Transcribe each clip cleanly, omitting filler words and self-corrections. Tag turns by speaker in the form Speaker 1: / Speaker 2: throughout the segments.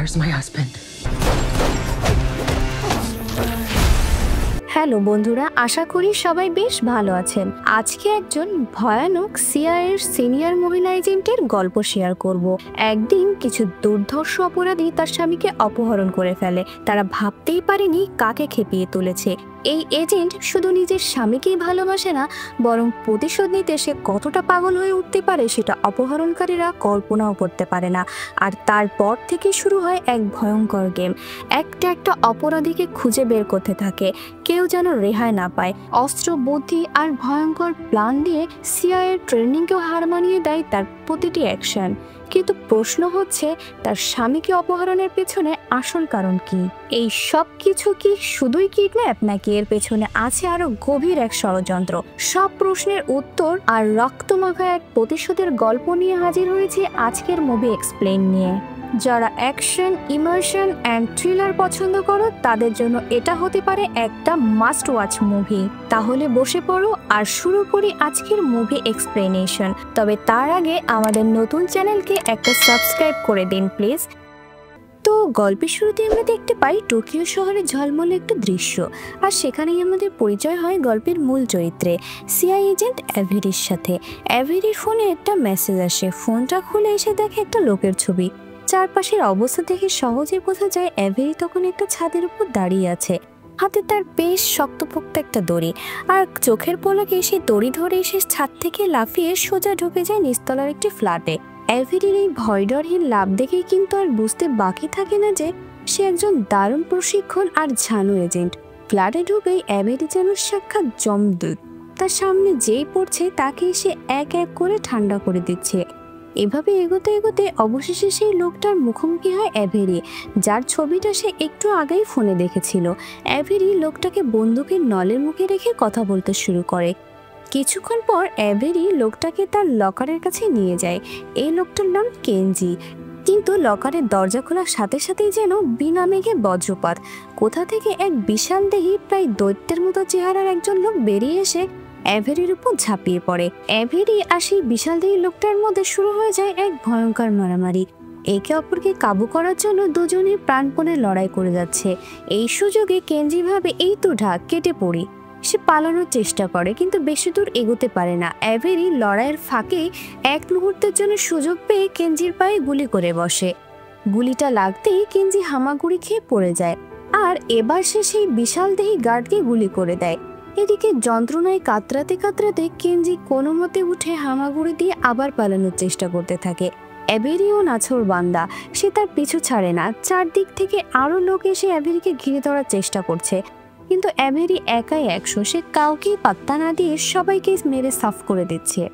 Speaker 1: Where's my husband?
Speaker 2: Hello বন্ধুরা, আশা করি সবাই বেশ ভালো আছেন। আজকে একজন ভয়ানক সিআইএর সিনিয়র মহিলা এজেন্টের গল্প শেয়ার করব। একদিন কিছু দুর্ধর্ষ অপরাধী তার স্বামীকে অপহরণ করে ফেলে। তারা ভাবতেই পারেনি কাকে খেপিয়ে তুলেছে। এই এজেন্ট শুধু নিজের স্বামীকেই ভালোবাসে না, বরং প্রতিশোধ নিতে সে কতটা পাগল হয়ে উঠতে পারে সেটা অপহরণকারীরা কল্পনাও করতে পারে না। আর তারপর থেকে শুরু হয় এক ভয়ঙ্কর গেম। একটা একটা অপরাধীকে খুঁজে বের করতে থাকে, কেউ যেন রেহাই না পায়। অস্ত্র, বুদ্ধি আর ভয়ঙ্কর প্ল্যান দিয়ে সিআইএর ট্রেনিংকেও হার মানিয়ে দেয় তার প্রতিটি অ্যাকশন। কিন্তু প্রশ্ন হচ্ছে, তার স্বামীকে অপহরণের পেছনে আসল কারণ কি? এই সব কিছু কি শুধুই কিডন্যাপ, নাকি এর পেছনে আছে আরো গভীর এক ষড়যন্ত্র? সব প্রশ্নের উত্তর আর রক্তমাখা এক প্রতিশোধের গল্প নিয়ে হাজির হয়েছে আজকের মুভি এক্সপ্লেইন নিয়ে। যারা অ্যাকশন, ইমোশন অ্যান্ড থ্রিলার পছন্দ করো তাদের জন্য এটা হতে পারে একটা মাস্ট ওয়াচ মুভি। তাহলে বসে পড়ো আর শুরু করি আজকের মুভি এক্সপ্লেনেশন। তবে তার আগে আমাদের নতুন চ্যানেলকে একটা সাবস্ক্রাইব করে দিন প্লিজ। তো গল্পের শুরুতে আমরা দেখতে পাই টোকিও শহরে ঝলমলে একটা দৃশ্য, আর সেখানেই আমাদের পরিচয় হয় গল্পের মূল চরিত্রে সিআই এজেন্ট অ্যাভেরির সাথে। অ্যাভেরির ফোনে একটা মেসেজ আসে। ফোনটা খুলে এসে দেখে একটা লোকের ছবি। চারপাশের অবস্থা দেখে সহজে বোঝা যায় অ্যাভেরি তখন একটা ছাদের উপর দাঁড়িয়ে আছে। হাতে তার বেশ শক্তপোক্ত একটা দড়ি, আর চোখের পলকে সে দড়ি ধরে এসে ছাদ থেকে লাফিয়ে সোজা ঢুকে যায় নিচতলার একটি ফ্ল্যাটে। অ্যাভেরির এই ভয়ডরহীন লাভ দেখেই কিন্তু আর বুঝতে বাকি থাকে না যে সে একজন দারুণ প্রশিক্ষণ আর ঝানু এজেন্ট। ফ্ল্যাটে ঢুকেই অ্যাভেরি যেন সাক্ষাৎ যমদূত। তার সামনে যেই পড়ছে তাকে সে এক এক করে ঠান্ডা করে দিচ্ছে। এভাবে এগোতে এগোতে অবশেষে সেই লোকটার মুখোমুখি হয় অ্যাভেরি, যার ছবিটা সে একটু আগেই ফোনে দেখেছিল। অ্যাভেরি লোকটাকে বন্দুকের নলের মুখে রেখে কথা বলতে শুরু করে। কিছুক্ষণ পর অ্যাভেরি লোকটাকে তার লকারের কাছে নিয়ে যায়। এই লোকটার নাম কেনজি। কিন্তু লকারের দরজা খোলার সাথে সাথেই যেন বিনা মেঘে বজ্রপাত। কোথা থেকে এক বিশাল দেহী, প্রায় দৈত্যের মতো চেহারার একজন লোক বেরিয়ে এসে অ্যাভেরির উপর ঝাঁপিয়ে পড়ে। অ্যাভেরি আর সেই বিশাল দেহী লোকটার মধ্যে শুরু হয়ে যায় এক ভয়ঙ্কর মারামারি। একে অপরকে কাবু করার জন্য দুজনেই প্রাণপণে লড়াই করে যাচ্ছে। এই সুযোগে কেনজি ভাবে এই তো ঢাক, কেটে পড়ি। সে পালানোর চেষ্টা করে, কিন্তু বেশি দূর এগোতে পারে না। অ্যাভেরি লড়াইয়ের ফাঁকে এক মুহূর্তের জন্য সুযোগ পেয়ে কেনজির পায়ে গুলি করে বসে। গুলিটা লাগতেই কেনজি হামাগুড়ি খেয়ে পড়ে যায়, আর এবার সে সেই বিশাল দেহী গার্ডকে গুলি করে দেয়। এদিকে যন্ত্রণায় কাতরাতে কাতরাতে কেনজি কোনো মতে উঠে হামাগুড়ি দিয়ে আবার পালানোর চেষ্টা করতে থাকে। অ্যাভেরিও নাছোড় বান্দা, সে তার পিছু ছাড়ে না। চারদিক থেকে আরো লোক এসে অ্যাভেরিকে ঘিরে ধরার চেষ্টা করছে, কিন্তু অ্যাভেরি একাই 100। সে কাউকেই পাত্তা না দিয়ে সবাইকে মেরে সাফ করে দিচ্ছে।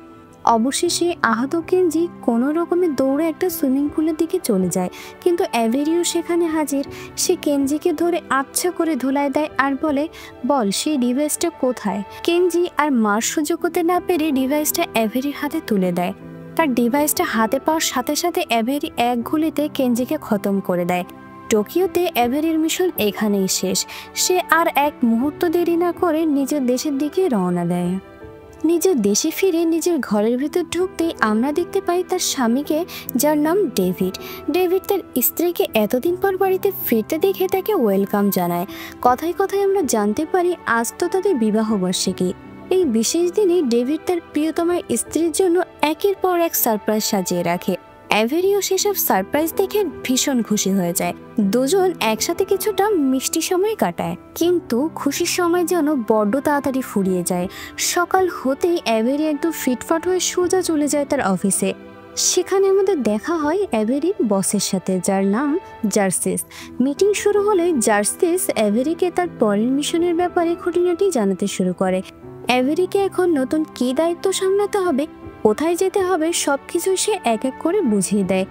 Speaker 2: অবশেষে আহত কেনজি কোনো রকমে দৌড়ে একটা সুইমিং পুলের দিকে চলে যায়, কিন্তু অ্যাভেরিও সেখানে হাজির। সে কেনজিকে ধরে আচ্ছা করে ধুলায় দেয় আর বলে, বল সেই ডিভাইসটা কোথায়? কেনজি আর মার সুযোগ হতে না পেরে ডিভাইসটা অ্যাভেরির হাতে তুলে দেয়। তার ডিভাইসটা হাতে পাওয়ার সাথে সাথে অ্যাভেরি এক গুলিতে কেনজিকে খতম করে দেয়। টোকিওতে অ্যাভেরির মিশন এখানেই শেষ। সে আর এক মুহূর্ত দেরি না করে নিজের দেশের দিকে রওনা দেয়। নিজের দেশে ফিরে নিজের ঘরের ভিতর ঢুকতেই আমরা দেখতে পাই তার স্বামীকে, যার নাম ডেভিড। ডেভিড তার স্ত্রীকে এতদিন পর বাড়িতে ফিরতে দেখে তাকে ওয়েলকাম জানায়। কথায় কথায় আমরা জানতে পারি আজ তো তাদের বিবাহবার্ষিকী। এই বিশেষ দিনে ডেভিড তার প্রিয়তমার স্ত্রীর জন্য একের পর এক সারপ্রাইজ সাজিয়ে রাখে। অ্যাভেরিও সেসব সারপ্রাইজ দেখে ভীষণ খুশি হয়ে যায়। দুজন একসাথে কিছুটা মিষ্টি সময় কাটায়, কিন্তু খুশির সময় যেন বড্ড তাড়াতাড়ি ফুরিয়ে যায়। সকাল হতেই অ্যাভেরি একদম ফিটফাট হয়ে সোজা চলে যায় তার অফিসে। সেখানে আমাদের দেখা হয় অ্যাভেরির বসের সাথে, যার নাম জার্সিস। মিটিং শুরু হলে জার্সিস অ্যাভেরিকে তার পরের মিশনের ব্যাপারে খুঁটিনাটি জানাতে শুরু করে। অ্যাভেরিকে এখন নতুন কী দায়িত্ব সামলাতে হবে, কোথায় যেতে হবে, সবকিছু সে এক এক করে বুঝিয়ে দেয়।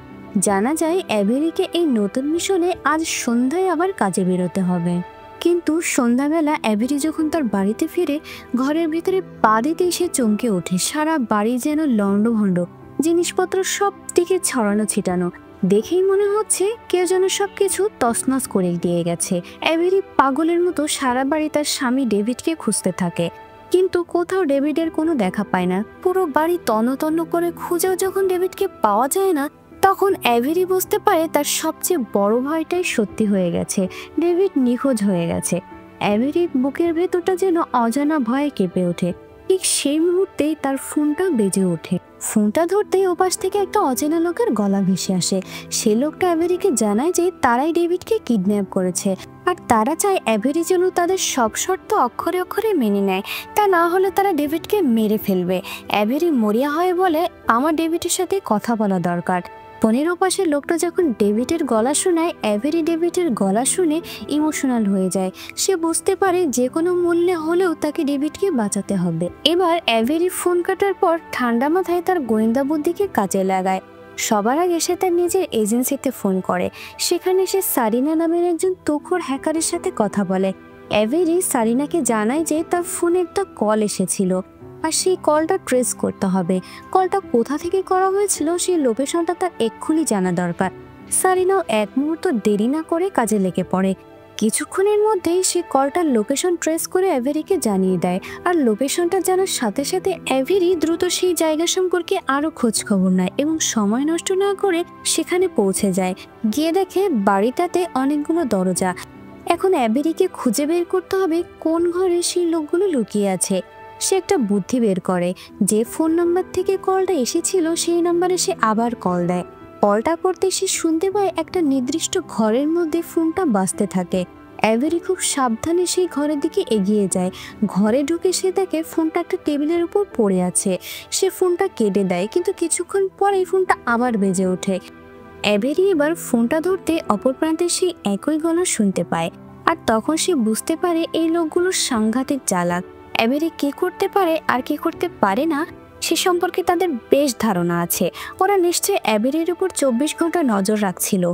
Speaker 2: জানা যায় অ্যাভেরিকে এই নতুন মিশনে আজ সন্ধ্যায় আবার কাজে বেরোতে হবে। কিন্তু সন্ধ্যাবেলা অ্যাভেরি যখন তার বাড়িতে ফিরে, ঘরের ভিতরে পা দিতেই সে চমকে ওঠে। সারা বাড়ি যেন লণ্ডভণ্ড, জিনিসপত্র সব দিকে ছড়ানো ছিটানো। দেখেই মনে হচ্ছে কেউ যেন সবকিছু তছনছ করে দিয়ে গেছে। অ্যাভেরি পাগলের মতো সারা বাড়ি তার স্বামী ডেভিডকে খুঁজতে থাকে, কিন্তু কোথাও ডেভিডের কোনো দেখা পায় না। পুরো বাড়ি তন্ন তন্ন করে খুঁজেও যখন ডেভিডকে পাওয়া যায় না, তখন অ্যাভেরি বুঝতে পারে তার সবচেয়ে বড় ভয়টাই সত্যি হয়ে গেছে, ডেভিড নিখোঁজ হয়ে গেছে। অ্যাভেরির বুকের ভেতরটা যেন অজানা ভয়ে কেঁপে ওঠে। ঠিক সেই মুহূর্তেই তার ফোনটা বেজে ওঠে। ফোনটা ধরতেই ওপাশ থেকে একটা অচেনা লোকের গলা ভেসে আসে। সে লোকটা অ্যাভেরিকে জানায় যে তারাই ডেভিডকে কিডন্যাপ করেছে, আর তারা চায় অ্যাভেরি যেন তাদের সব শর্ত অক্ষরে অক্ষরে মেনে নেয়, তা না হলে তারা ডেভিডকে মেরে ফেলবে। অ্যাভেরি মরিয়া হয়ে বলে, আমার ডেভিডের সাথে কথা বলা দরকার। ফোনের ওপাশে লোকটা যখন ডেভিডের গলা শোনায়, অ্যাভেরি ডেভিডের গলা শুনে ইমোশনাল হয়ে যায়। সে বুঝতে পারে যে কোনো মূল্যে হলেও তাকে ডেভিডকে বাঁচাতে হবে। এবার অ্যাভেরি ফোন কাটার পর ঠান্ডা মাথায় তার গোয়েন্দা বুদ্ধিকে কাজে লাগায়। সবার আগে সে তার নিজের এজেন্সিতে ফোন করে। সেখানে সে সারিনা নামের একজন তুখোড় হ্যাকারের সাথে কথা বলে। অ্যাভেরি সারিনাকে জানায় যে তার ফোনে একটা কল এসেছিল, আর সেই কলটা ট্রেস করতে হবে। কলটা কোথা থেকে করা হয়েছিল সেই লোকেশনটা তার এক্ষুনি জানা দরকার। সারিনাও এক মুহূর্ত দেরি না করে কাজে লেগে পড়ে। কিছুক্ষণের মধ্যেই সে কলটার লোকেশন ট্রেস করে অ্যাভেরিকে জানিয়ে দেয়, আর লোকেশনটা জানার সাথে সাথে অ্যাভেরি দ্রুত সেই জায়গা সম্পর্কে আরও খোঁজ খবর নেয় এবং সময় নষ্ট না করে সেখানে পৌঁছে যায়। গিয়ে দেখে বাড়িটাতে অনেকগুলো দরজা। এখন অ্যাভেরিকে খুঁজে বের করতে হবে কোন ঘরে সেই লোকগুলো লুকিয়ে আছে। সে একটা বুদ্ধি বের করে, যে ফোন নাম্বার থেকে কলটা এসেছিল সেই নাম্বারে সে আবার কল দেয়। কলটা করতে সে শুনতে পায় একটা নির্দিষ্ট ঘরের মধ্যে ফোনটা বাজতে থাকে। অ্যাভেরি খুব সাবধানে সেই ঘরের দিকে এগিয়ে যায়। ঘরে ঢুকে সে দেখে ফোনটা একটা টেবিলের উপর পড়ে আছে। সে ফোনটা কেটে দেয়, কিন্তু কিছুক্ষণ পরেই ফোনটা আবার বেজে ওঠে। অ্যাভেরি এবার ফোনটা ধরতে অপর প্রান্তে সেই একই গলা শুনতে পায়, আর তখন সে বুঝতে পারে এই লোকগুলো সাংঘাতিক চালাক। অ্যাভেরি কি করতে পারে আর কি করতে পারে না সে সম্পর্কে তাদের বেশ ধারণা আছে। ওরা নিশ্চয়ই অ্যাভেরির উপর 24 ঘন্টা নজর রাখছিল,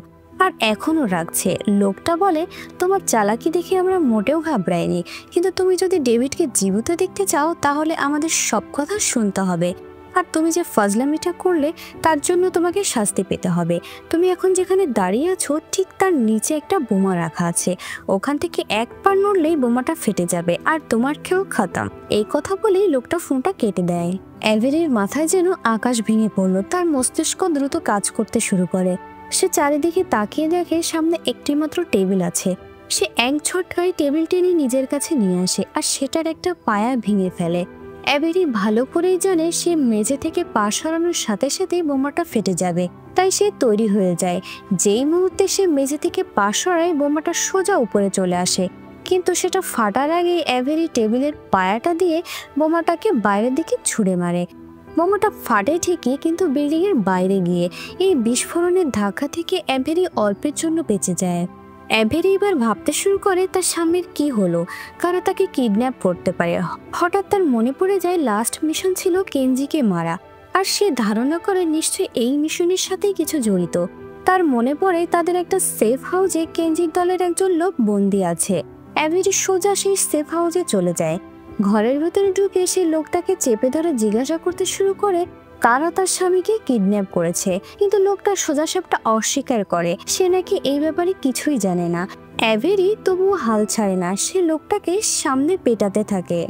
Speaker 2: আর এখনও রাখছে। লোকটা বলে, তোমার চালাকি দেখে আমরা মোটেও ঘাবড়াইনি, কিন্তু তুমি যদি ডেভিডকে জীবিত দেখতে চাও তাহলে আমাদের সব কথা শুনতে হবে, আর তুমি যে ফাজলামিটা করলে তার জন্য তোমাকে শাস্তি পেতে হবে। তুমি এখন যেখানে দাঁড়িয়ে আছো ঠিক তার নিচে একটা বোমা রাখা আছে, ওখান থেকে এক পা নড়লেই বোমাটা ফেটে যাবে আর তোমার খেয়েও খতম। এই কথা বলেই লোকটা ফোনটা কেটে দেয়। অ্যাভেরির মাথায় যেন আকাশ ভেঙে পড়লো। তার মস্তিষ্ক দ্রুত কাজ করতে শুরু করে। সে চারিদিকে তাকিয়ে দেখে সামনে একটি মাত্র টেবিল আছে। সে এক ঝটকায় টেবিল টেনে নিজের কাছে নিয়ে আসে আর সেটার একটা পায়া ভেঙে ফেলে। অ্যাভেরি ভালো করেই জানে সে মেঝে থেকে পা সরানোর সাথে সাথেই বোমাটা ফেটে যাবে, তাই সে তৈরি হয়ে যায়। যেই মুহূর্তে সে মেঝে থেকে পা সরায় বোমাটা সোজা উপরে চলে আসে, কিন্তু সেটা ফাটার আগে অ্যাভেরি টেবিলের পায়াটা দিয়ে বোমাটাকে বাইরের দিকে ছুঁড়ে মারে। বোমাটা ফাটে ঠিকই, কিন্তু বিল্ডিংয়ের বাইরে গিয়ে। এই বিস্ফোরণের ধাক্কা থেকে অ্যাভেরি অল্পের জন্য বেঁচে যায়। অ্যাভেরি এবার ভাবতে শুরু করে তার স্বামীর কি হলো, কারা তাকে কিডন্যাপ করতে পারে। হঠাৎ তার মনে পড়ে যায় লাস্ট মিশন ছিল কেনজিকে মারা, আর সে ধারণা করে নিশ্চয়ই এই মিশনের সাথেই কিছু জড়িত। তার মনে পড়ে তাদের একটা সেফ হাউসে কেনজির দলের একজন লোক বন্দি আছে। অ্যাভেরি সোজা সেই সেফ হাউসে চলে যায়। ঘরের ভেতরে ঢুকে সে লোকটাকে চেপে ধরে জিজ্ঞাসা করতে শুরু করে কারা তার স্বামীকে কিডন্যাপ করেছে, কিন্তু লোকটা সোজাসাপটা অস্বীকার করে সে নাকি এই ব্যাপারে কিছুই জানে না। অ্যাভেরি তবুও হাল ছাড়ে না, সে লোকটাকে সামনে পেটাতে থাকে।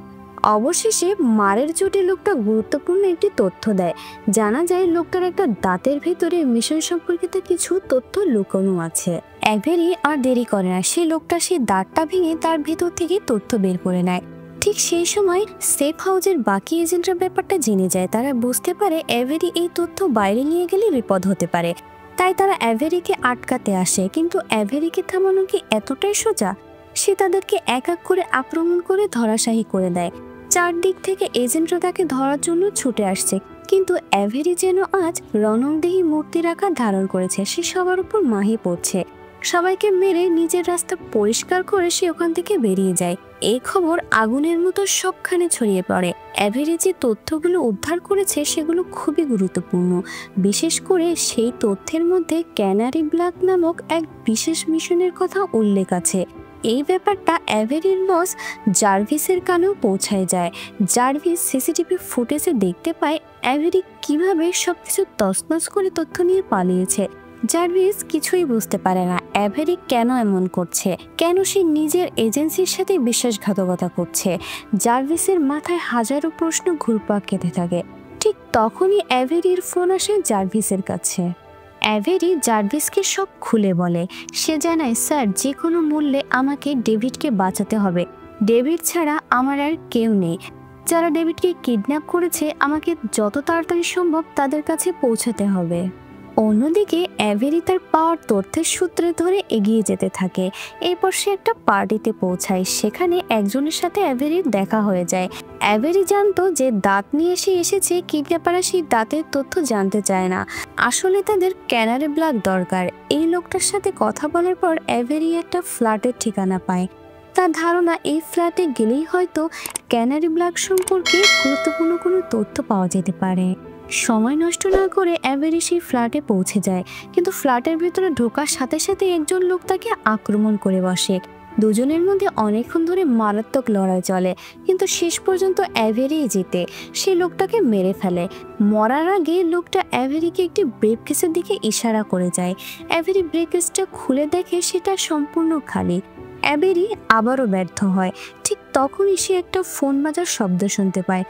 Speaker 2: অবশেষে মারের চোটে লোকটা গুরুত্বপূর্ণ একটি তথ্য দেয়। জানা যায় লোকটার একটা দাঁতের ভেতরে মিশন সম্পর্কিত কিছু তথ্য লুকানো আছে। অ্যাভেরি আর দেরি করে না, সে লোকটা সেই দাঁতটা ভেঙে তার ভেতর থেকে তথ্য বের করে নেয়। ঠিক সেই সময় সেফ হাউসের বাকি এজেন্টরা ব্যাপারটা জেনে যায়। তারা বুঝতে পারে অ্যাভেরি এই তথ্য বাইরে নিয়ে গেলে বিপদ হতে পারে, তাই তারা অ্যাভেরিকে আটকাতে আসে। কিন্তু অ্যাভেরিকে থামানো কি এতটাই সোজা? সে তাদেরকে এক এক করে আক্রমণ করে ধরাশায়ী করে দেয়। চারদিক থেকে এজেন্টরা তাকে ধরার জন্য ছুটে আসছে, কিন্তু অ্যাভেরি যেন আজ রণংদেহী মূর্তির আকার ধারণ করেছে। সে সবার উপর মাহি পড়ছে। সবাইকে মেরে নিজের রাস্তা পরিষ্কার করে সে ওখান থেকে বেরিয়ে যায়। এই খবর আগুনের মতো সবখানে ছড়িয়ে পড়ে। অ্যাভেরি যে তথ্যগুলো উদ্ধার করেছে সেগুলো খুবই গুরুত্বপূর্ণ। বিশেষ করে সেই তথ্যের মধ্যে ক্যানারি ব্ল্যাক নামক এক বিশেষ মিশনের কথা উল্লেখ আছে। এই ব্যাপারটা অ্যাভেরির বস জার্ভিসের কানেও পৌঁছায় যায়। জার্ভিস সিসিটিভি ফুটেজে দেখতে পায় অ্যাভেরি কিভাবে সবকিছু তছনছ করে তথ্য নিয়ে পালিয়েছে। জার্ভিস কিছুই বুঝতে পারে না অ্যাভেরি কেন এমন করছে, কেন সে নিজের এজেন্সির সাথে বিশ্বাসঘাতকতা করছে। জার্ভিসের মাথায় হাজারো প্রশ্ন ঘুরপাক খেতে থাকে। ঠিক তখনই অ্যাভেরির ফোন আসে জার্ভিসের কাছে। অ্যাভেরি জার্ভিসকে সব খুলে বলে। সে জানায়, স্যার, যে কোনো মূল্যে আমাকে ডেভিডকে বাঁচাতে হবে। ডেভিড ছাড়া আমার আর কেউ নেই। যারা ডেভিডকে কিডন্যাপ করেছে আমাকে যত তাড়াতাড়ি সম্ভব তাদের কাছে পৌঁছাতে হবে। অন্যদিকে অ্যাভেরি তার পাওয়ার তথ্যের সূত্রে ধরে এগিয়ে যেতে থাকে। এরপর সে একটা পার্টিতে পৌঁছায়। সেখানে একজনের সাথে অ্যাভেরির দেখা হয়ে যায়। অ্যাভেরি জানতো যে দাঁত নিয়ে এসেছে, কিডন্যাপাররা সেই দাঁতের তথ্য জানতে চায় না। আসলে তাদের ক্যানারি ব্লাড দরকার। এই লোকটার সাথে কথা বলার পর অ্যাভেরি একটা ফ্ল্যাটের ঠিকানা পায়। তার ধারণা এই ফ্ল্যাটে গেলেই হয়তো ক্যানারি ব্লাড সম্পর্কে গুরুত্বপূর্ণ কোনো তথ্য পাওয়া যেতে পারে। সময় নষ্ট না করে অ্যাভেরি সেই ফ্ল্যাটে পৌঁছে যায়, কিন্তু ফ্ল্যাটের ভিতরে ঢোকার সাথে সাথে একজন লোক তাকে আক্রমণ করে বসে। দুজনের মধ্যে অনেকক্ষণ ধরে মারাত্মক লড়াই চলে, কিন্তু শেষ পর্যন্ত অ্যাভেরি জিতে। সে লোকটাকে মেরে ফেলে। মরার আগে লোকটা অ্যাভেরিকে একটি ব্রিফকেসের দিকে ইশারা করে যায়। অ্যাভেরি ব্রিফকেসটা খুলে দেখে সেটা সম্পূর্ণ খালি। অ্যাভেরি আবারও ব্যর্থ হয়। ঠিক তখনই সে একটা ফোন বাজার শব্দ শুনতে পায়।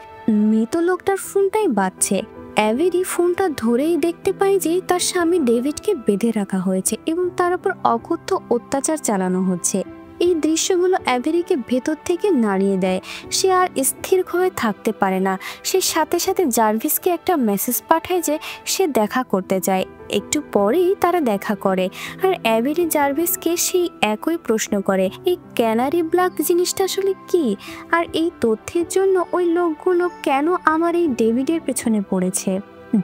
Speaker 2: মৃত লোকটার ফোনটাই বাজছে। অ্যাভেরি ফোনটা ধরেই দেখতে পায় যে তার স্বামী ডেভিডকে বেঁধে রাখা হয়েছে এবং তার উপর অকথ্য অত্যাচার চালানো হচ্ছে। এই দৃশ্যগুলো অ্যাভেরিকে ভেতর থেকে নাড়িয়ে দেয়। সে আর স্থির হয়ে থাকতে পারে না। সে সাথে সাথে জার্ভিসকে একটা মেসেজ পাঠায় যে সে দেখা করতে চায়। একটু পরেই তারা দেখা করে, আর অ্যাভেরি জার্ভিসকে সেই একই প্রশ্ন করে, এই ক্যানারি ব্লাড জিনিসটা আসলে কি, আর এই তথ্যের জন্য ওই লোকগুলো কেন আমার এই ডেভিডের পেছনে পড়েছে।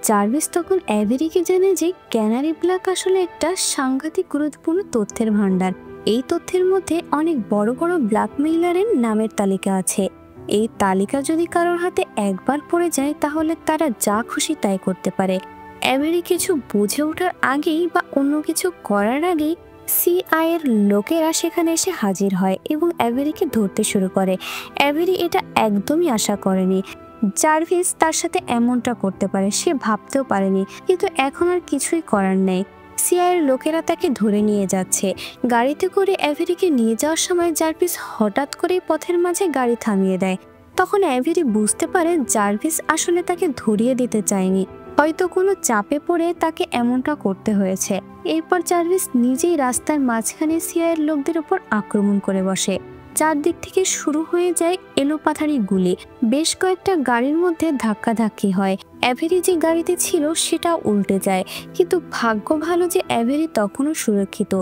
Speaker 2: জার্ভিস তখন অ্যাভেরিকে জানে যে ক্যানারি ব্লাড আসলে একটা সাংঘাতিক গুরুত্বপূর্ণ তথ্যের ভাণ্ডার। এই তথ্যের মধ্যে অনেক বড় বড় ব্ল্যাকমেইলারের নামের তালিকা আছে। এই তালিকা যদি কারোর হাতে একবার পড়ে যায় তাহলে তারা যা খুশি তাই করতে পারে। অ্যাভেরি কিছু বুঝে ওঠার আগেই বা অন্য কিছু করার আগেই সিআই এর লোকেরা সেখানে এসে হাজির হয় এবং অ্যাভেরিকে ধরতে শুরু করে। অ্যাভেরি এটা একদমই আশা করেনি। জার্ভিস তার সাথে এমনটা করতে পারে সে ভাবতেও পারেনি, কিন্তু এখন আর কিছুই করার নেই। সিআইয়ের লোকেরা তাকে ধরে নিয়ে যাচ্ছে। গাড়িতে করে অ্যাভেরিকে নিয়ে যাওয়ার সময় জার্ভিস হঠাৎ করে পথের মাঝে গাড়ি থামিয়ে দেয়। তখন অ্যাভেরি বুঝতে পারে জার্ভিস আসলে তাকে ধরিয়ে দিতে চায়নি, হয়তো কোনো চাপে পড়ে তাকে এমনটা করতে হয়েছে। এরপর জার্ভিস নিজেই রাস্তার মাঝখানে সিআইয়ের লোকদের উপর আক্রমণ করে বসে। চারদিক থেকে শুরু হয়ে যায় এলোপাথারি গুলি। বেশ কয়েকটা গাড়ির মধ্যে ধাক্কাধাক্কি হয়। অ্যাভেরি যে গাড়িতে ছিল সেটা উল্টে যায়, কিন্তু ভাগ্য ভালো যে অ্যাভেরি তখনও সুরক্ষিত।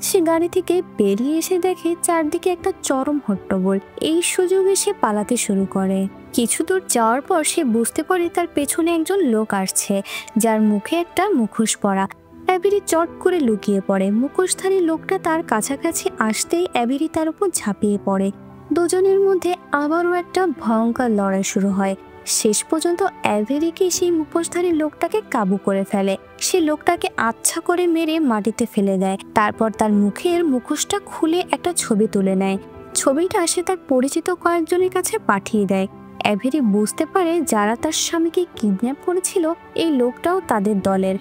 Speaker 2: সে গাড়ি থেকে বেরিয়ে এসে দেখে চারদিকে একটা চরম হট্টগোল। এই সুযোগে সে পালাতে শুরু করে। কিছু দূর যাওয়ার পর সে বুঝতে পারে তার পেছনে একজন লোক আসছে, যার মুখে একটা মুখোশ পরা। অ্যাভেরি চট করে লুকিয়ে পড়ে। মুখোশধারী লোকটা তার কাছাকাছি আসতেই অ্যাভেরি তার উপর ঝাঁপিয়ে পড়ে। দুজনের মধ্যে আবারও একটা ভয়ঙ্কর লড়াই শুরু হয়। শেষ পর্যন্ত অ্যাভেরিকে সেই মুখোশধারী লোকটাকে কাবু করে ফেলে। সে লোকটাকে আচ্ছা করে মেরে মাটিতে ফেলে দেয়। তারপর তার মুখের মুখোশটা খুলে একটা ছবি তুলে নেয়। ছবিটা সে তার পরিচিত কয়েকজনের কাছে পাঠিয়ে দেয়। অ্যাভেরি বুঝতে পারে যারা তার স্বামীকে কিডন্যাপ করেছিল এই লোকটাও তাদের দলের।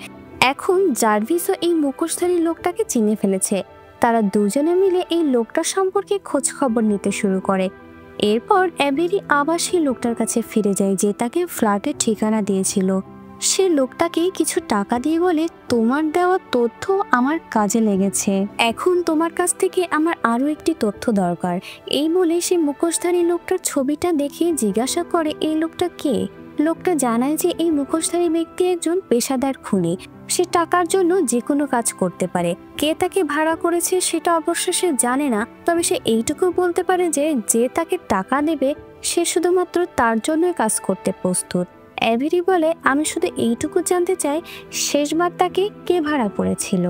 Speaker 2: এখন জার্ভিসও এই মুখোশধারী লোকটাকে চিনে ফেলেছে। তারা দুজনে মিলে এই লোকটা সম্পর্কে খোঁজ খবর নিতে শুরু করে। এরপর অ্যাভেরি আবার সেই লোকটার কাছে ফিরে যায় যে তাকে ফ্ল্যাটের ঠিকানা দিয়েছিল। সে লোকটাকে কিছু টাকা দিয়ে বলে, তোমার দেওয়া তথ্য আমার কাজে লেগেছে, এখন তোমার কাছ থেকে আমার আরো একটি তথ্য দরকার। এই বলে সে মুখোশধারী লোকটার ছবিটা দেখে জিজ্ঞাসা করে এই লোকটা কে। লোকটা জানায় যে এই মুখোশধারী ব্যক্তি একজন পেশাদার খুনি। সে টাকার জন্য যে কোনো কাজ করতে পারে। কে তাকে ভাড়া করেছে সেটা অবশ্য সে জানে না, তবে সে এইটুকু বলতে পারে যে যে তাকে টাকা দেবে সে শুধুমাত্র তার জন্যই কাজ করতে প্রস্তুত। অ্যাভেরি বলে, আমি শুধু এইটুকু জানতে চাই শেষবার তাকে কে ভাড়া করেছিল।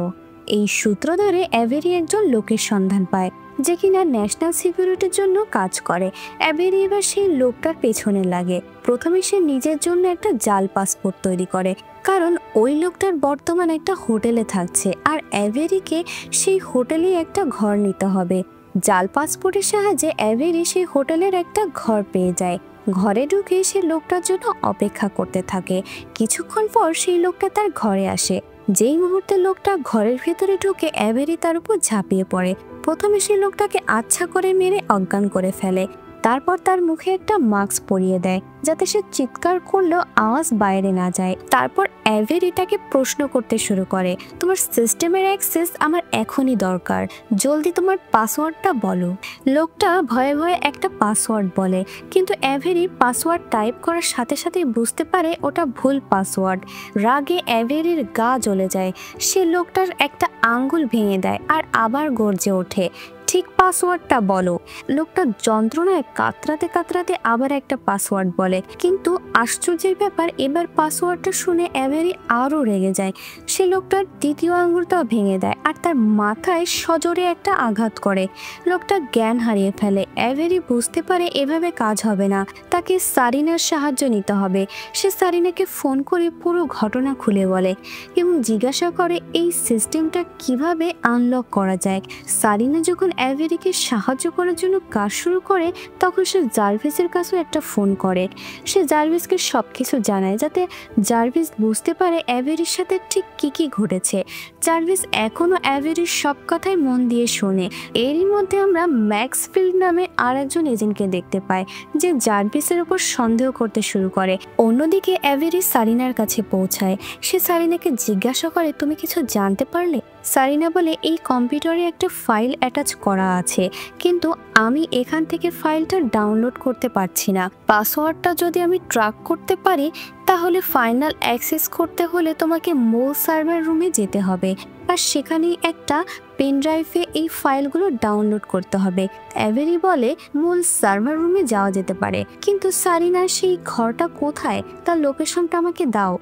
Speaker 2: এই সূত্র ধরে অ্যাভেরি একজন লোকের সন্ধান পায় যে কিনা ন্যাশনাল সিকিউরিটির জন্য কাজ করে। অ্যাভেরি এবার সেই লোকটার পেছনে লাগে। প্রথমে সে নিজের জন্য একটা জাল পাসপোর্ট তৈরি করে, কারণ ওই লোকটার বর্তমান একটা হোটেলে থাকছে আর অ্যাভেরিকে সেই হোটেলে একটা ঘর নিতে হবে। জাল পাসপোর্টের সাহায্যে অ্যাভেরি সেই হোটেলের একটা ঘর পেয়ে যায়। ঘরে ঢুকে সে লোকটার জন্য অপেক্ষা করতে থাকে। কিছুক্ষণ পর সেই লোকটা তার ঘরে আসে। যেই মুহূর্তে লোকটা ঘরের ভেতরে ঢুকে অ্যাভেরি তার উপর ঝাঁপিয়ে পড়ে। প্রথমে সেই লোকটাকে আচ্ছা করে মেরে অজ্ঞান করে ফেলে। তারপর তার মুখে একটা মাস্ক পরিয়ে দেয় যাতে সে চিৎকার করলেও আওয়াজ বাইরে না যায়। তারপর অ্যাভেরি তাকে প্রশ্ন করতে শুরু করে, তোমার সিস্টেমের অ্যাক্সেস আমার এখনই দরকার, জলদি তোমার পাসওয়ার্ডটা বলো। লোকটা ভয়ে ভয়ে একটা পাসওয়ার্ড বলে, কিন্তু অ্যাভেরি পাসওয়ার্ড টাইপ করার সাথে সাথেই বুঝতে পারে ওটা ভুল পাসওয়ার্ড। রাগে অ্যাভেরির গা জ্বলে যায়। সে লোকটার একটা আঙ্গুল ভেঙে দেয় আর আবার গর্জে ওঠে, ঠিক পাসওয়ার্ডটা বলো। লোকটা যন্ত্রণায় কাতরাতে কাতরাতে আবার একটা পাসওয়ার্ড বলে, কিন্তু আশ্চর্যের ব্যাপার এবার পাসওয়ার্ডটা শুনে অ্যাভেরি আরও রেগে যায়। সে লোকটার দ্বিতীয় আঙ্গুলটাও ভেঙে দেয় আর তার মাথায় সজোরে একটা আঘাত করে। লোকটা জ্ঞান হারিয়ে ফেলে। অ্যাভেরি বুঝতে পারে এভাবে কাজ হবে না, তাকে সারিনার সাহায্য নিতে হবে। সে সারিনাকে ফোন করে পুরো ঘটনা খুলে বলে এবং জিজ্ঞাসা করে এই সিস্টেমটা কিভাবে আনলক করা যায়। সারিনা যখন অ্যাভেরিকে সাহায্য করার জন্য কাজ শুরু করে তখন সে জার্ভিসের কাছেও একটা ফোন করে। সে জার্ভিসকে সব কিছু জানায় যাতে জার্ভিস বুঝতে পারে অ্যাভেরির সাথে ঠিক কী ঘটেছে। জার্ভিস এখনও অ্যাভেরির সব কথাই মন দিয়ে শোনে। এরই মধ্যে আমরা ম্যাক্সফিল্ড নামে আর একজন এজেন্টকে দেখতে পাই যে জার্ভিসের উপর সন্দেহ করতে শুরু করে। অন্যদিকে অ্যাভেরি সারিনার কাছে পৌঁছায়। সে সারিনাকে জিজ্ঞাসা করে, তুমি কিছু জানতে পারলে? সারিনা বলে, এই কম্পিউটারে একটা ফাইল অ্যাটাচ করা আছে, কিন্তু আমি এখান থেকে ফাইলটা ডাউনলোড করতে পারছি না। পাসওয়ার্ডটা যদি আমি ট্র্যাক করতে পারি তাহলে ফাইনাল অ্যাক্সেস করতে হলে তোমাকে মূল সার্ভার রুমে যেতে হবে আর সেখানেই একটা পেন ড্রাইভে এই ফাইলগুলো ডাউনলোড করতে হবে। অ্যাভেরি বলে, মূল সার্ভার রুমে যাওয়া যেতে পারে, কিন্তু সারিনা সেই ঘরটা কোথায়, তার লোকেশনটা আমাকে দাও।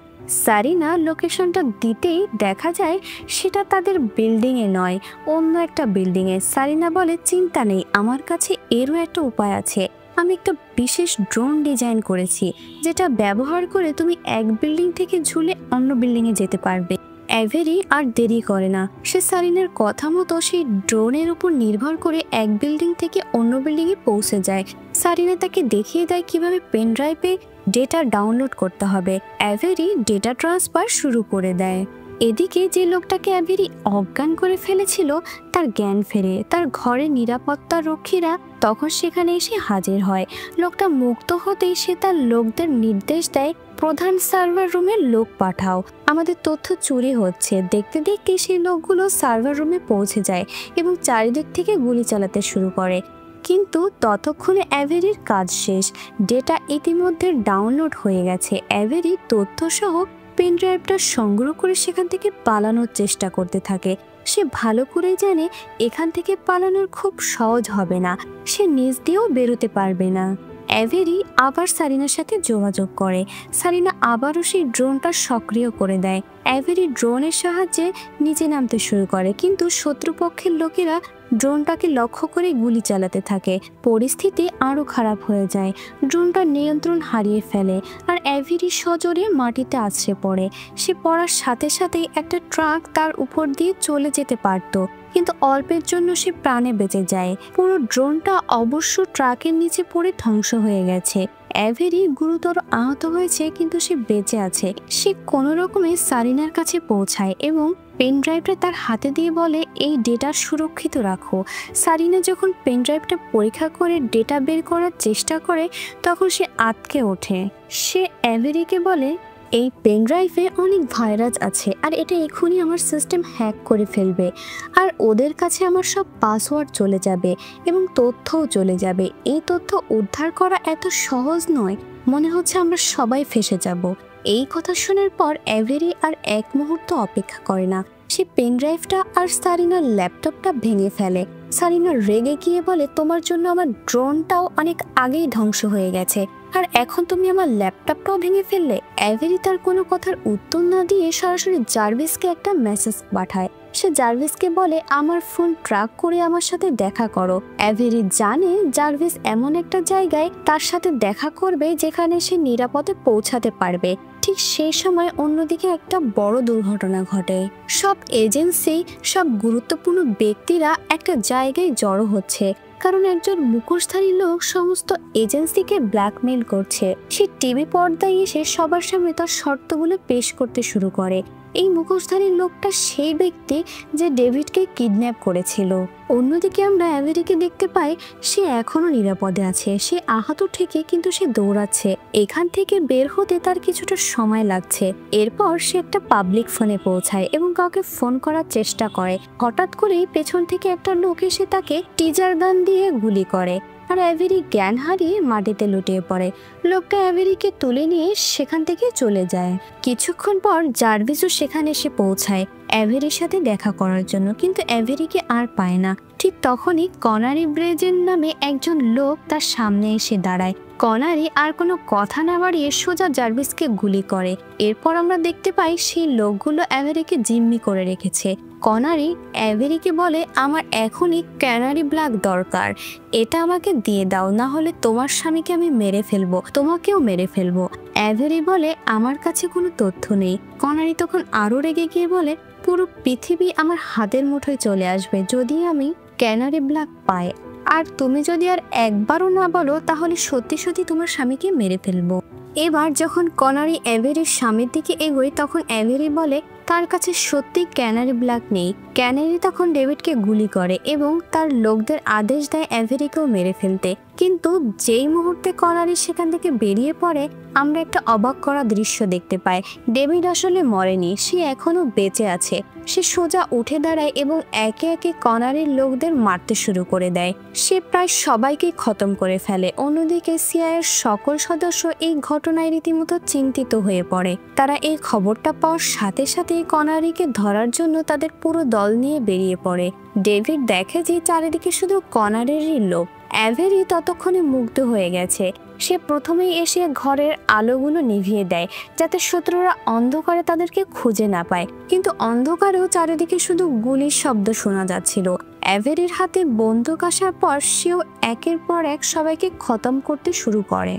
Speaker 2: সারিনা লোকেশনটা দিতেই দেখা যায় সেটা তাদের বিল্ডিংয়ে নয়, অন্য একটা বিল্ডিংয়ে। সারিনা বলে, চিন্তা নেই, আমার কাছে এরও একটা উপায় আছে। আমি একটা বিশেষ ড্রোন ডিজাইন করেছি যেটা ব্যবহার করে তুমি এক বিল্ডিং থেকে ঝুলে অন্য বিল্ডিংয়ে যেতে পারবে। অ্যাভেরি আর দেরি করে না, সে সারিনার কথা মতো সেই ড্রোনের উপর নির্ভর করে এক বিল্ডিং থেকে অন্য বিল্ডিংয়ে পৌঁছে যায়। সারিনা তাকে দেখিয়ে দেয় কিভাবে পেন ড্রাইভে ডেটা ডাউনলোড করতে হবে। অ্যাভেরি ডেটা ট্রান্সফার শুরু করে দেয়। এদিকে যে লোকটাকে অ্যাভেরি অজ্ঞান করে ফেলেছিল তার জ্ঞান ফেরে। তার ঘরের নিরাপত্তা রক্ষীরা তখন সেখানে এসে হাজির হয়। লোকটা মুক্ত হতেই সে তার লোকদের নির্দেশ দেয়, প্রধান সার্ভার রুমে লোক পাঠাও, আমাদের তথ্য চুরি হচ্ছে। দেখতে দেখতে সেই লোকগুলো সার্ভার রুমে পৌঁছে যায় এবং চারিদিক থেকে গুলি চালাতে শুরু করে। কিন্তু ততক্ষণে অ্যাভেরির কাজ শেষ, ডেটা ইতিমধ্যে ডাউনলোড হয়ে গেছে। অ্যাভেরি তথ্যসহ পেন ড্রাইভটা সংগ্রহ করে সেখান থেকে পালানোর চেষ্টা করতে থাকে। সে ভালো করে জানে এখান থেকে পালানোর খুব সহজ হবে না, সে নিজ দিয়েও বেরোতে পারবে না। অ্যাভেরি আবার সারিনার সাথে যোগাযোগ করে। সারিনা আবারও সেই ড্রোনটা সক্রিয় করে দেয়। অ্যাভেরি ড্রোনের সাহায্যে নিচে নামতে শুরু করে, কিন্তু শত্রুপক্ষের লোকেরা ড্রোনটাকে লক্ষ্য করে গুলি চালাতে থাকে। পরিস্থিতি আরও খারাপ হয়ে যায়। ড্রোনটা নিয়ন্ত্রণ হারিয়ে ফেলে আর অ্যাভেরি সজোরে মাটিতে আছড়ে পড়ে। সে পড়ার সাথে সাথেই একটা ট্রাক তার উপর দিয়ে চলে যেতে পারত, কিন্তু অল্পের জন্য সে প্রাণে বেঁচে যায়। পুরো ড্রোনটা অবশ্য ট্রাকের নিচে পড়ে ধ্বংস হয়ে গেছে। অ্যাভেরি গুরুতর আহত হয়েছে, কিন্তু সে বেঁচে আছে। সে কোনো রকমে সারিনার কাছে পৌঁছায় এবং পেন ড্রাইভটা তার হাতে দিয়ে বলে, এই ডেটা সুরক্ষিত রাখো। সারিনা যখন পেন ড্রাইভটা পরীক্ষা করে ডেটা বের করার চেষ্টা করে তখন সে আটকে ওঠে। সে অ্যাভেরিকে বলে, এই পেন ড্রাইভে অনেক ভাইরাস আছে আর এটা এখনই আমার সিস্টেম হ্যাক করে ফেলবে আর ওদের কাছে আমার সব পাসওয়ার্ড চলে যাবে এবং তথ্যও চলে যাবে। এই তথ্য উদ্ধার করা এত সহজ নয়, মনে হচ্ছে আমরা সবাই ফেঁসে যাব। এই কথা শোনার পর অ্যাভেরি আর এক মুহূর্ত অপেক্ষা করে না, সে পেন ড্রাইভটা আর সারিনার ল্যাপটপটা ভেঙে ফেলে। সারিনা রেগে গিয়ে বলে, তোমার জন্য আমার ড্রোনটাও অনেক আগেই ধ্বংস হয়ে গেছে আর এখন তুমি আমার ল্যাপটপটাও ভেঙে ফেললে। অ্যাভেরি তার কোনো কথার উত্তর না দিয়ে সরাসরি জার্ভিসকে একটা মেসেজ পাঠায়। সে জার্ভিসকে বলে, আমার ফোন ট্র্যাক করে আমার সাথে দেখা করো। অ্যাভেরি জানে জার্ভিস এমন একটা জায়গায় তার সাথে দেখা করবে যেখানে সে নিরাপদে পৌঁছাতে পারবে। ঠিক সেই সময় অন্যদিকে একটা বড় দুর্ঘটনা ঘটে। সব এজেন্সি, সব গুরুত্বপূর্ণ ব্যক্তিরা একটা জায়গায় জড়ো হচ্ছে, কারণ একজন মুখোশধারী লোক সমস্ত এজেন্সিকে ব্ল্যাকমেইল করছে। সে টিভি পর্দায় এসে সবার সামনে তার শর্তগুলো পেশ করতে শুরু করে। এই মুখোশধারী লোকটা সেই ব্যক্তি যে ডেভিডকে কিডন্যাপ করেছিল। অন্যদিকে আমরা অ্যাভেরিকে দেখতে পাই সে এখনো নিরাপদে আছে। সে আহত ঠিকই, কিন্তু সে দৌড়াচ্ছে। এখান থেকে বের হতে তার কিছুটা সময় লাগছে। এরপর সে একটা পাবলিক ফোনে পৌঁছায় এবং কাউকে ফোন করার চেষ্টা করে। হঠাৎ করেই পেছন থেকে একটা লোক এসে তাকে টিজার গান দিয়ে গুলি করে আর অ্যাভেরি জ্ঞান হারিয়ে মাটিতে লুটিয়ে পড়ে। লোকটা অ্যাভেরিকে তুলে নিয়ে সেখান থেকে চলে যায়। কিছুক্ষণ পর জার্ভিসও সেখানে এসে পৌঁছায় অ্যাভেরির সাথে দেখা করার জন্য, কিন্তু অ্যাভেরিকে আর পায় না। ঠিক তখনই কনারি ব্রেজেন নামে একজন লোক তার সামনে এসে দাঁড়ায়। কনারি আর কোনো কথা না বাড়িয়ে সোজা জার্ভিসকে গুলি করে। এরপর আমরা দেখতে পাই সেই লোকগুলো অ্যাভেরিকে জিম্মি করে রেখেছে। কনারি অ্যাভেরিকে বলে, আমার এখনই ক্যানারি ব্ল্যাক দরকার, এটা আমাকে দিয়ে দাও, না হলে তোমার স্বামীকে আমি মেরে ফেলবো, তোমাকেও মেরে ফেলবো। অ্যাভেরি বলে, আমার কাছে কোনো তথ্য নেই। কনারি তখন আরো রেগে গিয়ে বলে, পুরো পৃথিবী আমার হাতের মুঠোয় চলে আসবে যদি আমি ক্যানারি ব্ল্যাক পাই, আর তুমি যদি আর একবারও না বলো তাহলে সত্যি সত্যি তোমার স্বামীকে মেরে ফেলবো। এবার যখন কনারি অ্যাভেরির স্বামীর দিকে এগোয় তখন অ্যাভেরি বলে তার কাছে সত্যি ক্যানারি ব্ল্যাক নেই। ক্যানারি তখন ডেভিডকে গুলি করে এবং তার লোকদের আদেশ দেয় অ্যাভেরিকেও মেরে ফেলতে। কিন্তু যেই মুহূর্তে কনারি সেখান থেকে বেরিয়ে পড়ে আমরা একটা অবাক করা দৃশ্য দেখতে পাই। ডেভিড আসলে মরেনি, সে এখনো বেঁচে আছে। সে সোজা উঠে দাঁড়ায় এবং একে একে কনারির লোকদের মারতে শুরু করে দেয়। সে প্রায় সবাইকে খতম করে ফেলে। অন্যদিকে সিআইএর সকল সদস্য এই ঘটনায় রীতিমতো চিন্তিত হয়ে পড়ে। তারা এই খবরটা পাওয়ার সাথে সাথে কনারিকে ধরার জন্য তাদের পুরো দল নিয়ে বেরিয়ে পড়ে। ডেভিড দেখে যে চারিদিকে শুধু কনারেরই লোক। অ্যাভেরি ততক্ষণে মুগ্ধ হয়ে গেছে। সে প্রথমেই এসে ঘরের আলোগুলো নিভিয়ে দেয় যাতে শত্রুরা অন্ধকারে তাদেরকে খুঁজে না পায়, কিন্তু অন্ধকারেও চারিদিকে শুধু গুলির শব্দ শোনা যাচ্ছিল। অ্যাভেরির হাতে বন্দুক আসার পর সেও একের পর এক সবাইকে খতম করতে শুরু করে।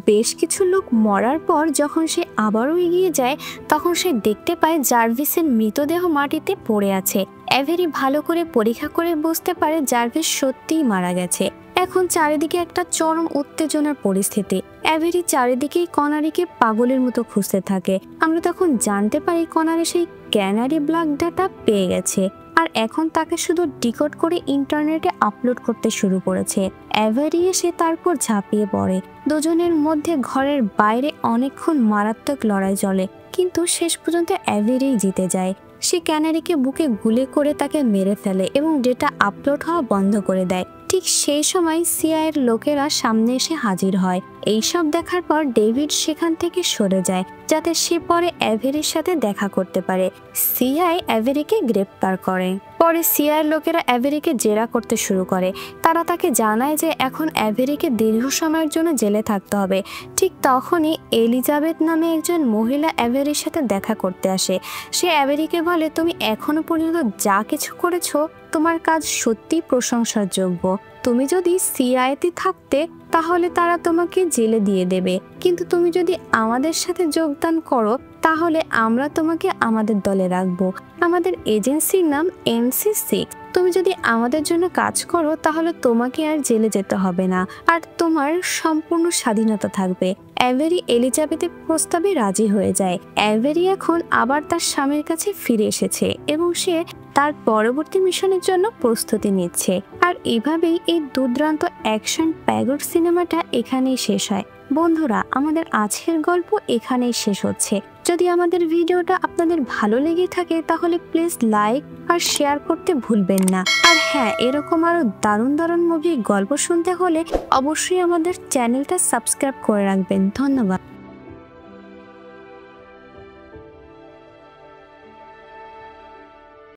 Speaker 2: বেশ কিছু লোক মরার পর যখন সে আবারও এগিয়ে যায় তখন সে দেখতে পায় জার্ভিসের মৃতদেহ মাটিতে পড়ে আছে। অ্যাভেরি ভালো করে পরীক্ষা করে বুঝতে পারে জার্ভিস সত্যিই মারা গেছে। এখন চারিদিকে একটা চরম উত্তেজনার পরিস্থিতি। অ্যাভেরি চারিদিকেই কনারিকে পাগলের মতো খুঁজতে থাকে। আমরা তখন জানতে পারি কনারি সেই ক্যানারি ব্ল্যাক ডাটা পেয়ে গেছে আর এখন তাকে শুধু ডিকোড করে ইন্টারনেটে আপলোড করতে শুরু করেছে। অ্যাভেরি এসে তারপর ঝাঁপিয়ে পড়ে। দুজনের মধ্যে ঘরের বাইরে অনেকক্ষণ মারাত্মক লড়াই চলে, কিন্তু শেষ পর্যন্ত অ্যাভেরিই জিতে যায়। সে ক্যানারিকে বুকে গুলি করে তাকে মেরে ফেলে এবং ডেটা আপলোড হওয়া বন্ধ করে দেয়। ঠিক সেই সময় সিআইয়ের লোকেরা সামনে এসে হাজির হয়। এইসব দেখার পর ডেভিড সেখান থেকে সরে যায় যাতে সে পরে অ্যাভেরির সাথে দেখা করতে পারে। সিআই অ্যাভেরিকে গ্রেপ্তার করে। পরে সিআইয়ের লোকেরা অ্যাভেরিকে জেরা করতে শুরু করে। তারা তাকে জানায় যে এখন অ্যাভেরিকে দীর্ঘ সময়ের জন্য জেলে থাকতে হবে। ঠিক তখনই এলিজাবেথ নামে একজন মহিলা অ্যাভেরির সাথে দেখা করতে আসে। সে অ্যাভেরিকে বলে, তুমি এখনো পর্যন্ত যা কিছু করেছো তোমার কাজ সত্যিই প্রশংসার যোগ্য। তুমি যদি সিআইতে থাকতে তাহলে তারা তোমাকে জেলে দিয়ে দেবে, কিন্তু তুমি যদি আমাদের সাথে যোগদান করো তাহলে আমরা তোমাকে আমাদের দলে রাখবো। আমাদের এজেন্সির নাম MC6। তুমি যদি আমাদের জন্য কাজ করো তাহলে তোমাকে আর জেলে যেতে হবে না আর তোমার সম্পূর্ণ স্বাধীনতা থাকবে। অ্যাভেরি এলিজাবেথের প্রস্তাবে রাজি হয়ে যায়। অ্যাভেরি এখন আবার তার স্বামীর কাছে ফিরে এসেছে এবং সে তার পরবর্তী মিশনের জন্য প্রস্তুতি নিচ্ছে। আর এভাবেই এই দুর্দান্ত অ্যাকশন প্যাগড সিনেমাটা এখানেই শেষ হয়। বন্ধুরা, আমাদের আজকের গল্প এখানেই শেষ হচ্ছে। যদি আমাদের ভিডিওটা আপনাদের ভালো লেগে থাকে তাহলে প্লিজ লাইক আর শেয়ার করতে ভুলবেন না। আর হ্যাঁ, এরকম আরো দারুণ দারুণ মুভি গল্প শুনতে হলে অবশ্যই আমাদের চ্যানেলটা সাবস্ক্রাইব করে রাখবেন। ধন্যবাদ।